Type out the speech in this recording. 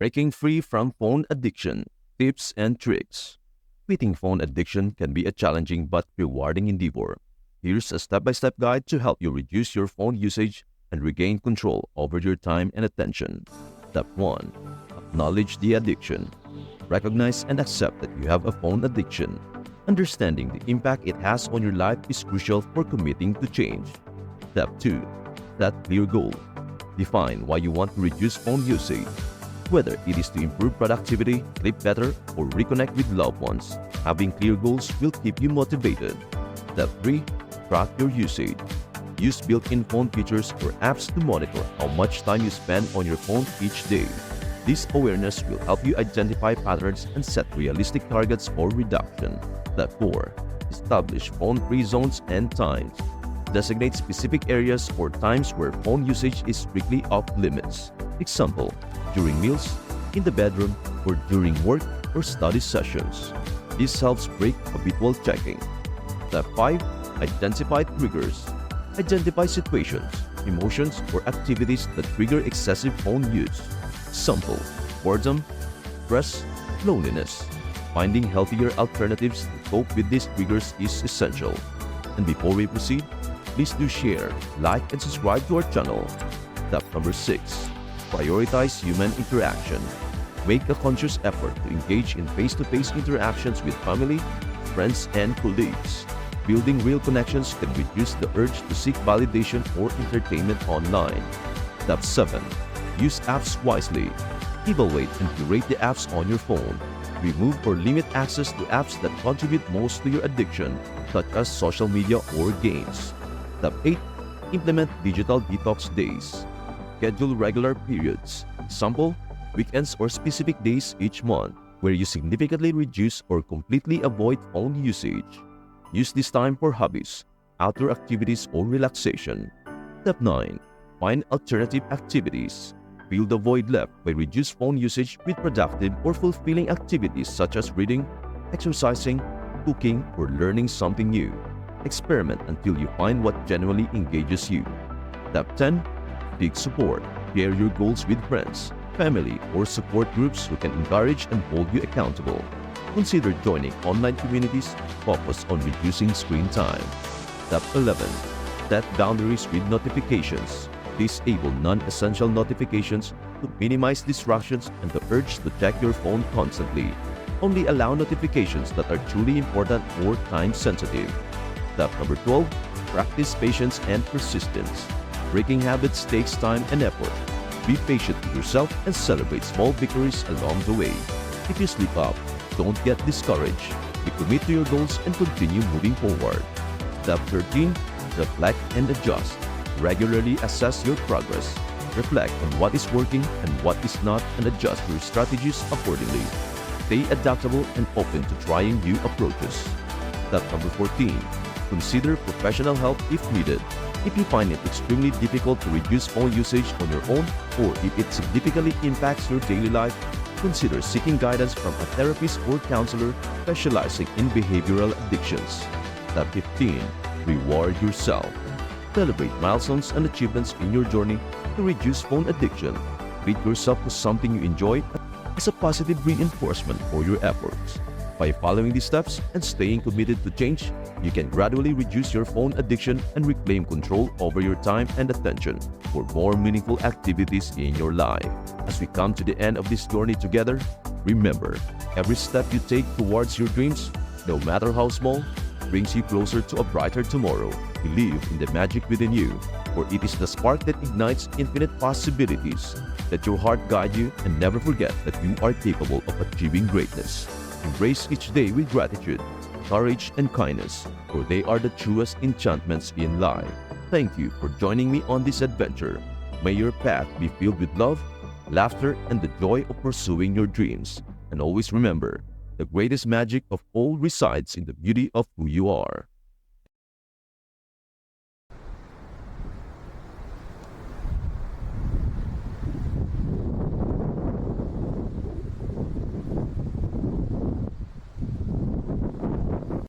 Breaking free from phone addiction, tips and tricks. Quitting phone addiction can be a challenging but rewarding endeavor. Here's a step-by-step guide to help you reduce your phone usage and regain control over your time and attention. Step 1. Acknowledge the addiction. Recognize and accept that you have a phone addiction. Understanding the impact it has on your life is crucial for committing to change. Step 2. Set clear goal. Define why you want to reduce phone usage. Whether it is to improve productivity, sleep better, or reconnect with loved ones, having clear goals will keep you motivated. Step 3. Track your usage. Use built-in phone features or apps to monitor how much time you spend on your phone each day. This awareness will help you identify patterns and set realistic targets for reduction. Step 4. Establish phone-free zones and times. Designate specific areas or times where phone usage is strictly off limits. Example, during meals, in the bedroom, or during work or study sessions. This helps break habitual checking. Step 5. Identify triggers. Identify situations, emotions, or activities that trigger excessive phone use. Example, boredom, stress, loneliness. Finding healthier alternatives to cope with these triggers is essential. And before we proceed, please do share, like, and subscribe to our channel. Step number 6. Prioritize human interaction. Make a conscious effort to engage in face-to-face interactions with family, friends, and colleagues. Building real connections can reduce the urge to seek validation or entertainment online. Step 7. Use apps wisely. Evaluate and curate the apps on your phone. Remove or limit access to apps that contribute most to your addiction, such as social media or games. Step 8. Implement digital detox days. Schedule regular periods, example, weekends or specific days each month, where you significantly reduce or completely avoid phone usage. Use this time for hobbies, outdoor activities, or relaxation. Step 9. Find alternative activities. Fill the void left by reduced phone usage with productive or fulfilling activities such as reading, exercising, cooking, or learning something new. Experiment until you find what genuinely engages you. Step 10. Seek support. Share your goals with friends, family, or support groups who can encourage and hold you accountable. Consider joining online communities focused on reducing screen time. Step 11. Set boundaries with notifications. Disable non-essential notifications to minimize distractions and the urge to check your phone constantly. Only allow notifications that are truly important or time-sensitive. Step number 12. Practice patience and persistence. Breaking habits takes time and effort. Be patient with yourself and celebrate small victories along the way. If you slip up, don't get discouraged. Recommit to your goals and continue moving forward. Step 13. Reflect and adjust. Regularly assess your progress. Reflect on what is working and what is not and adjust your strategies accordingly. Stay adaptable and open to trying new approaches. Step number 14. Consider professional help if needed. If you find it extremely difficult to reduce phone usage on your own, or if it significantly impacts your daily life, consider seeking guidance from a therapist or counselor specializing in behavioral addictions. Step 15. Reward yourself. Celebrate milestones and achievements in your journey to reduce phone addiction. Treat yourself to something you enjoy as a positive reinforcement for your efforts. By following these steps and staying committed to change, you can gradually reduce your phone addiction and reclaim control over your time and attention for more meaningful activities in your life. As we come to the end of this journey together, remember, every step you take towards your dreams, no matter how small, brings you closer to a brighter tomorrow. Believe in the magic within you, for it is the spark that ignites infinite possibilities. Let your heart guide you and never forget that you are capable of achieving greatness. Embrace each day with gratitude, courage, and kindness, for they are the truest enchantments in life. Thank you for joining me on this adventure. May your path be filled with love, laughter, and the joy of pursuing your dreams. And always remember, the greatest magic of all resides in the beauty of who you are.